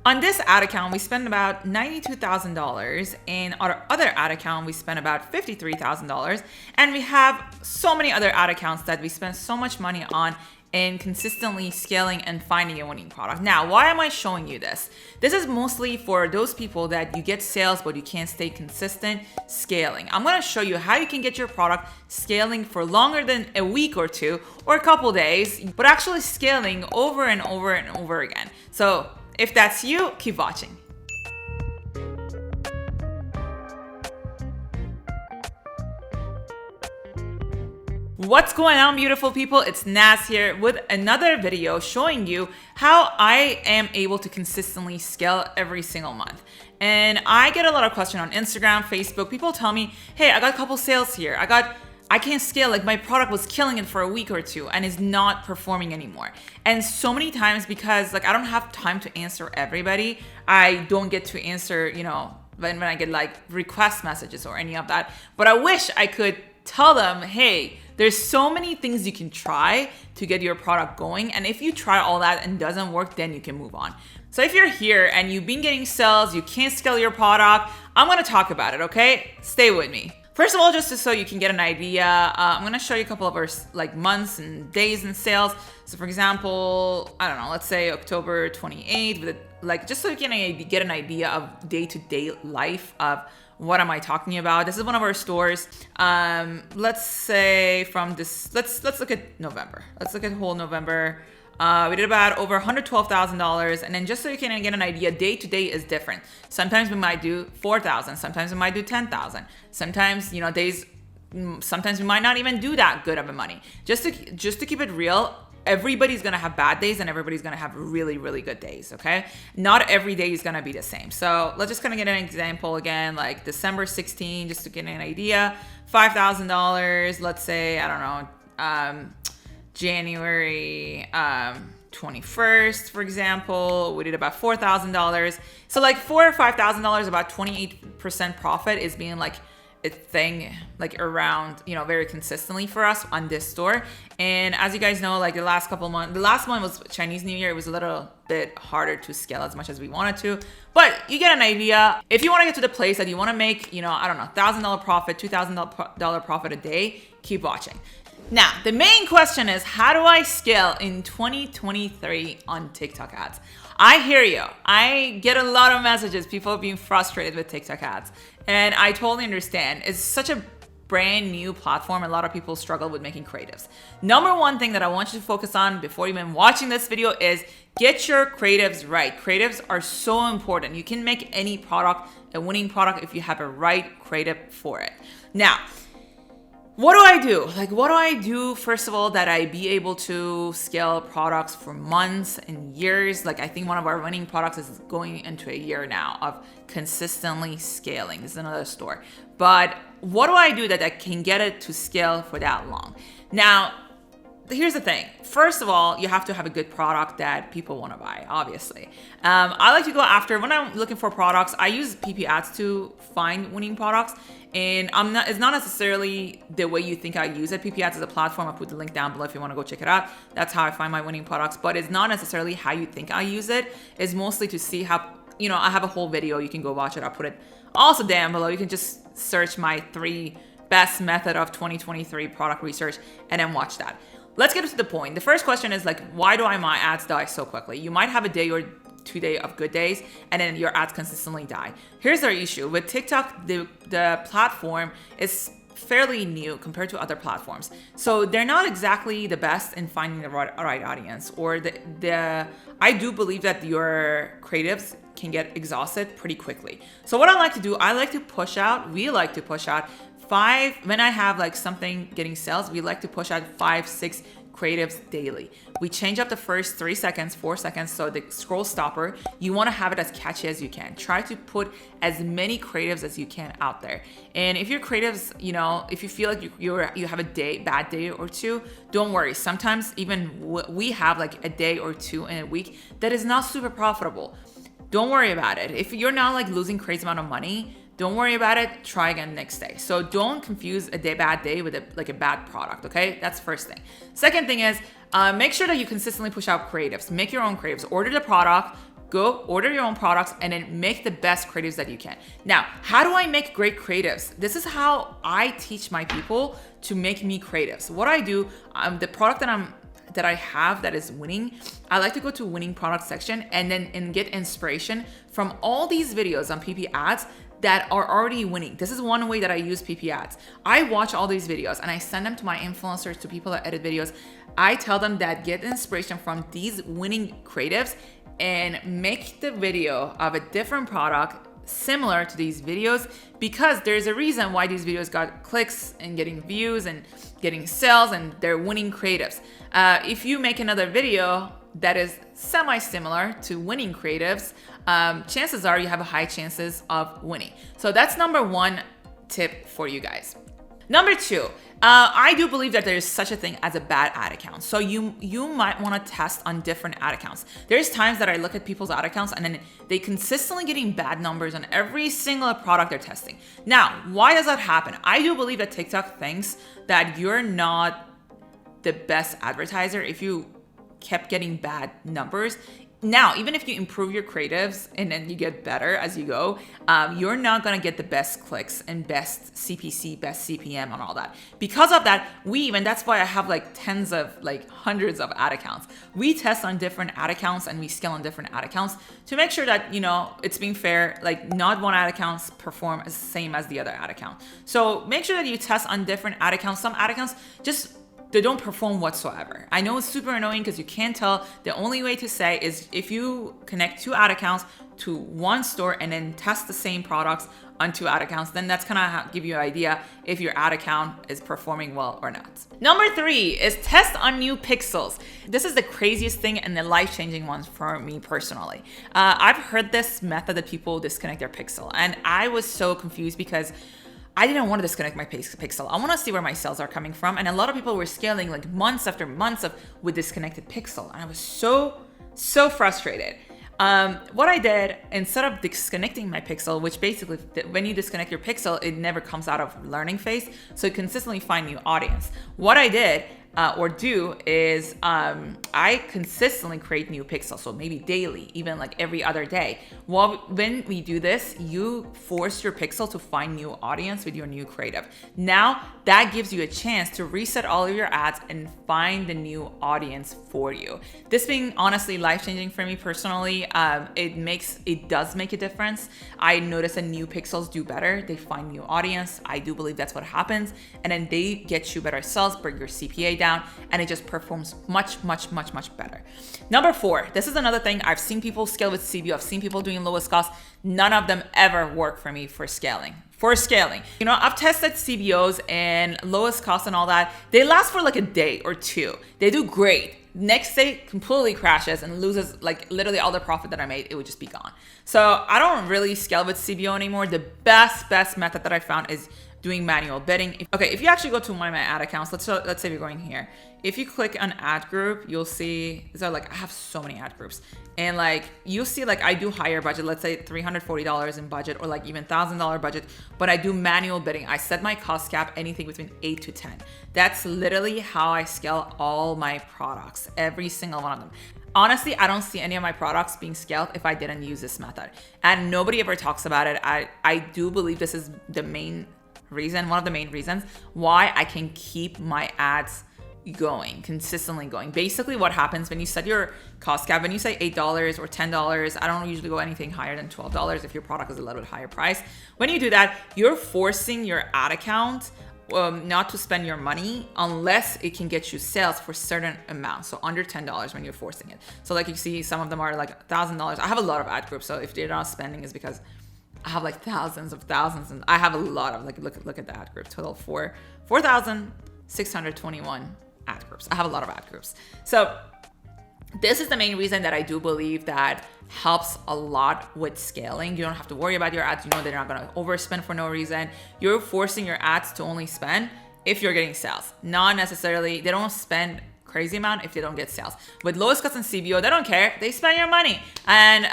On this ad account, we spend about $92,000, and on our other ad account, we spend about $53,000, and we have so many other ad accounts that we spend so much money on in consistently scaling and finding a winning product. Now, why am I showing you this? This is mostly for those people that you get sales, but you can't stay consistent scaling. I'm gonna show you how you can get your product scaling for longer than a week or two, or a couple days, but actually scaling over and over and over again. So if that's you, keep watching. What's going on, beautiful people? It's Naz here with another video showing you how I am able to consistently scale every single month. And I get a lot of questions on Instagram, Facebook. People tell me, hey, I got a couple sales here. I can't scale, like my product was killing it for a week or two and is not performing anymore. And so many times, because like I don't have time to answer everybody, I don't get to answer, when I get like request messages or any of that. But I wish I could tell them, hey, there's so many things you can try to get your product going. And if you try all that and doesn't work, then you can move on. So if you're here and you've been getting sales, you can't scale your product, I'm gonna talk about it, okay? Stay with me. First of all, just so you can get an idea, I'm gonna show you a couple of our like months and days in sales. So for example, I don't know, let's say October 28th, just so you can get an idea of day-to-day life of what am I talking about. This is one of our stores. Let's say from this, let's look at November. Let's look at whole November. We did about over $112,000, and then just so you can get an idea, day to day is different. Sometimes we might do 4,000, sometimes we might do 10,000. Sometimes, sometimes we might not even do that good of a money. Just to keep it real, everybody's gonna have bad days and everybody's gonna have really, really good days, okay? Not every day is gonna be the same. So let's just kind of get an example again, like December 16, just to get an idea, $5,000, let's say, I don't know, January 21st, for example, we did about $4,000. So like $4,000 or $5,000, about 28% profit is being like a thing like around, very consistently for us on this store. And as you guys know, like the last month was Chinese New Year. It was a little bit harder to scale as much as we wanted to, but you get an idea. If you want to get to the place that you want to make, I don't know, $1,000 profit, $2,000 profit a day, keep watching. Now, the main question is, how do I scale in 2023 on TikTok ads? I hear you. I get a lot of messages, people being frustrated with TikTok ads. And I totally understand. It's such a brand new platform. A lot of people struggle with making creatives. Number one thing that I want you to focus on before even watching this video is get your creatives right. Creatives are so important. You can make any product a winning product if you have a right creative for it. Now, what do I do? What do I do, first of all, that I be able to scale products for months and years? I think one of our winning products is going into a year now of consistently scaling. This is another store. But what do I do that I can get it to scale for that long? Now, here's the thing. First of all, you have to have a good product that people want to buy, obviously. I like to go after, when I'm looking for products, I use PP ads to find winning products. And it's not necessarily the way you think I use it. PP ads is a platform. I'll put the link down below if you want to go check it out. That's how I find my winning products, but it's not necessarily how you think I use it. It's mostly to see how, I have a whole video. You can go watch it. I'll put it also down below. You can just search my 3 best method of 2023 product research and then watch that. Let's get to the point. The first question is why do my ads die so quickly? You might have a day or 2 days of good days, and then your ads consistently die. Here's our issue with TikTok. The platform is fairly new compared to other platforms, so they're not exactly the best in finding the right audience. Or I do believe that your creatives can get exhausted pretty quickly. So what I like to do, we like to push out 5, when I have something getting sales, we like to push out 5-6 creatives daily. We change up the first 3 seconds, 4 seconds, so the scroll stopper, you want to have it as catchy as you can. Try to put as many creatives as you can out there. And if your creatives, if you feel like you have a bad day or two, don't worry. Sometimes even we have a day or two in a week that is not super profitable. Don't worry about it. If you're not losing crazy amount of money, don't worry about it. Try again next day. So don't confuse a bad day with a bad product, okay? That's first thing. Second thing is, make sure that you consistently push out creatives. Make your own creatives. Order the product, Go order your own products and then make the best creatives that you can. Now, how do I make great creatives? This is how I teach my people to make me creatives. What I do, the product that I have that is winning, I like to go to winning product section and get inspiration from all these videos on PP ads that are already winning. This is one way that I use PP ads. I watch all these videos and I send them to my influencers, to people that edit videos. I tell them that get inspiration from these winning creatives and make the video of a different product similar to these videos, because there's a reason why these videos got clicks and getting views and getting sales, and they're winning creatives. If you make another video that is semi-similar to winning creatives, chances are you have a high chances of winning. So that's number one tip for you guys. Number two, I do believe that there is such a thing as a bad ad account. So you might want to test on different ad accounts. There's times that I look at people's ad accounts and then they consistently getting bad numbers on every single product they're testing. Now, why does that happen? I do believe that TikTok thinks that you're not the best advertiser if you kept getting bad numbers. Now, even if you improve your creatives and then you get better as you go, you're not gonna get the best clicks and best CPC, best CPM on all that. Because of that, that's why I have like hundreds of ad accounts. We test on different ad accounts and we scale on different ad accounts to make sure that, it's being fair, like not one ad accounts perform as same as the other ad account. So make sure that you test on different ad accounts. Some ad accounts they don't perform whatsoever. I know it's super annoying because you can't tell. The only way to say is if you connect two ad accounts to one store and then test the same products on two ad accounts, then that's gonna give you an idea if your ad account is performing well or not. Number three is test on new pixels. This is the craziest thing and the life-changing one for me personally. I've heard this method that people disconnect their pixel, and I was so confused because I didn't want to disconnect my pixel. I want to see where my sales are coming from. And a lot of people were scaling like months after months with disconnected pixel. And I was so frustrated. What I did, instead of disconnecting my pixel, which basically when you disconnect your pixel, it never comes out of learning phase. So you consistently find new audience. What I did is I consistently create new pixels. So maybe daily, even like every other day. When we do this, you force your pixel to find new audience with your new creative. Now that gives you a chance to reset all of your ads and find the new audience for you. This being honestly life-changing for me personally. It does make a difference. I notice that new pixels do better. They find new audience. I do believe that's what happens. And then they get you better sales, bring your CPA down, and it just performs much better. Number four, this is another thing. I've seen people scale with CBO. I've seen people doing lowest cost. None of them ever work for me for scaling. I've tested CBOs and lowest cost and all that. They last for like a day or two. They do great. Next day completely crashes and loses like literally all the profit that I made. It would just be gone. So I don't really scale with CBO anymore. The best method that I found is doing manual bidding. If you actually go to one of my ad accounts, let's say we're going here. If you click on ad group, you'll see, I have so many ad groups. And you'll see I do higher budget, let's say $340 in budget, or even $1,000 budget, but I do manual bidding. I set my cost cap anything between 8 to 10. That's literally how I scale all my products, every single one of them. Honestly, I don't see any of my products being scaled if I didn't use this method. And nobody ever talks about it. I do believe this is one of the main reasons why I can keep my ads consistently going. Basically what happens when you set your cost cap, when you say $8 or $10, I don't usually go anything higher than $12 if your product is a little bit higher price. When you do that, you're forcing your ad account not to spend your money unless it can get you sales for certain amounts. So under $10 when you're forcing it. So you see some of them are $1,000. I have a lot of ad groups. So if they're not spending, it's because I have thousands of thousands, and I have a lot of look at the ad groups. Total 4,621 ad groups. I have a lot of ad groups. So this is the main reason that I do believe that helps a lot with scaling. You don't have to worry about your ads. They're not going to overspend for no reason. You're forcing your ads to only spend if you're getting sales. Not necessarily, they don't spend crazy amount if they don't get sales. With lowest cost and CBO, they don't care. They spend your money, and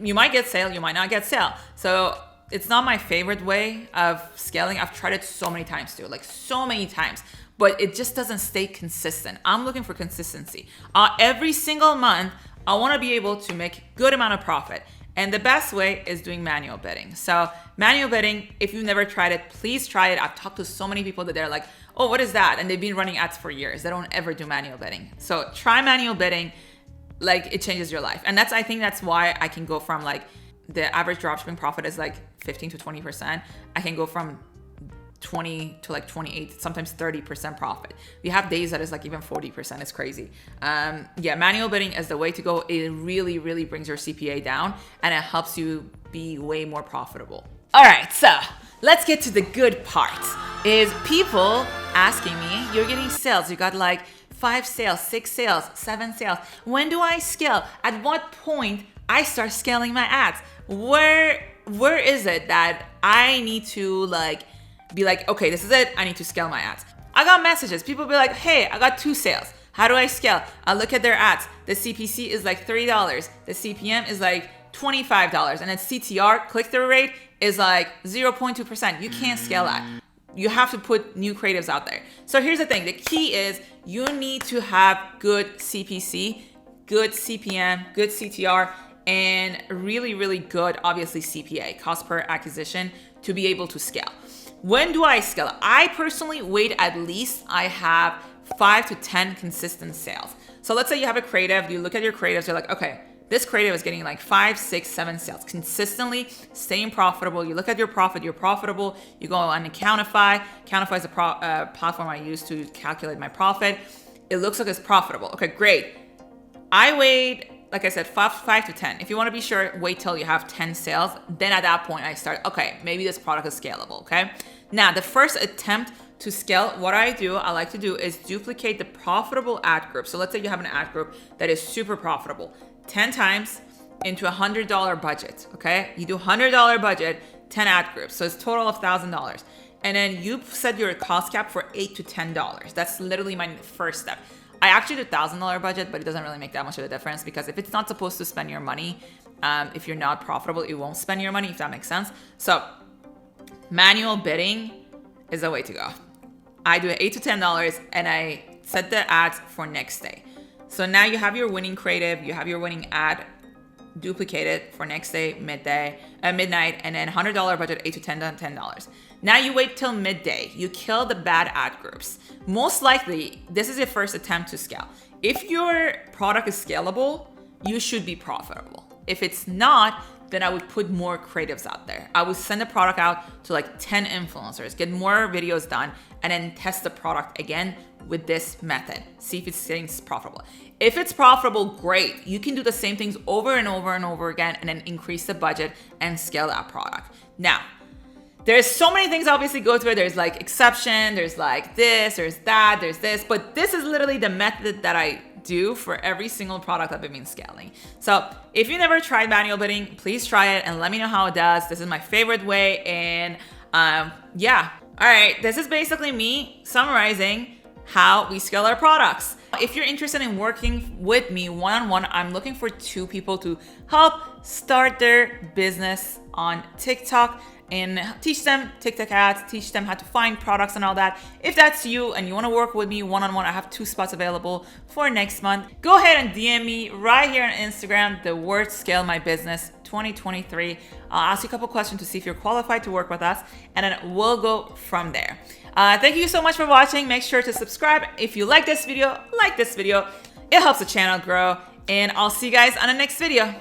you might get sale, you might not get sale. So it's not my favorite way of scaling. I've tried it so many times too, so many times, but it just doesn't stay consistent. I'm looking for consistency. Every single month, I want to be able to make good amount of profit. And the best way is doing manual bidding. So manual bidding, if you've never tried it, please try it. I've talked to so many people that they're like, oh, what is that? And they've been running ads for years. They don't ever do manual bidding. So try manual bidding. Like, it changes your life. And I think that's why I can go from like the average dropshipping profit is like 15 to 20%. I can go from 20 to like 28, sometimes 30% profit. We have days that is like even 40%. It's crazy. Yeah, manual bidding is the way to go. It really, really brings your CPA down and it helps you be way more profitable. All right, so let's get to the good part. Is people asking me, you're getting sales. You got like 5 sales, 6 sales, 7 sales. When do I scale? At what point I start scaling my ads? Where is it that I need to like be like, okay, this is it. I need to scale my ads. I got messages. People be like, hey, I got 2 sales. How do I scale? I look at their ads. The CPC is like $3. The CPM is like $25. And then CTR, click-through rate, is like 0.2%. You can't scale that. You have to put new creatives out there. So here's the thing. The key is you need to have good CPC, good CPM, good CTR, and really, really good, obviously, CPA, cost per acquisition, to be able to scale. When do I scale? I personally wait at least I have 5 to 10 consistent sales. So let's say you have a creative, you look at your creatives, you're like, okay, this creative is getting like 5, 6, 7 sales consistently, staying profitable. You look at your profit, you're profitable. You go on Countify. Countify is a platform I use to calculate my profit. It looks like it's profitable. Okay, great. I wait, like I said, 5 to 10. If you want to be sure, wait till you have 10 sales. Then at that point, I start, okay, maybe this product is scalable, okay? Now, the first attempt to scale, what I like to do is duplicate the profitable ad group. So let's say you have an ad group that is super profitable. 10 times into $100 budget, okay? You do $100 budget, 10 ad groups. So it's total of $1,000. And then you set your cost cap for $8 to $10. That's literally my first step. I actually do $1,000 budget, but it doesn't really make that much of a difference because if it's not supposed to spend your money, if you're not profitable, it won't spend your money, if that makes sense. So manual bidding is the way to go. I do $8 to $10 and I set the ads for next day. So now you have your winning creative, you have your winning ad duplicated for next day, midnight, and then $100 budget, $8 to $10. Now you wait till midday. You kill the bad ad groups. Most likely, this is your first attempt to scale. If your product is scalable, you should be profitable. If it's not, then I would put more creatives out there. I would send the product out to like 10 influencers, get more videos done, and then test the product again with this method. See if it's getting profitable. If it's profitable, great. You can do the same things over and over and over again and then increase the budget and scale that product. Now, there's so many things obviously go through it. There's like exception, there's like this, there's that, there's this, but this is literally the method that I do for every single product that I've been scaling. So if you never tried manual bidding, please try it and let me know how it does. This is my favorite way. And yeah. All right, this is basically me summarizing how we scale our products. If you're interested in working with me one-on-one, I'm looking for 2 people to help start their business on TikTok and teach them TikTok ads, teach them how to find products and all that. If that's you and you want to work with me one-on-one, I have 2 spots available for next month. Go ahead and DM me right here on Instagram, the word Scale My Business 2023. I'll ask you a couple questions to see if you're qualified to work with us, and then we'll go from there. Thank you so much for watching. Make sure to subscribe. If you like this video, it helps the channel grow, and I'll see you guys on the next video.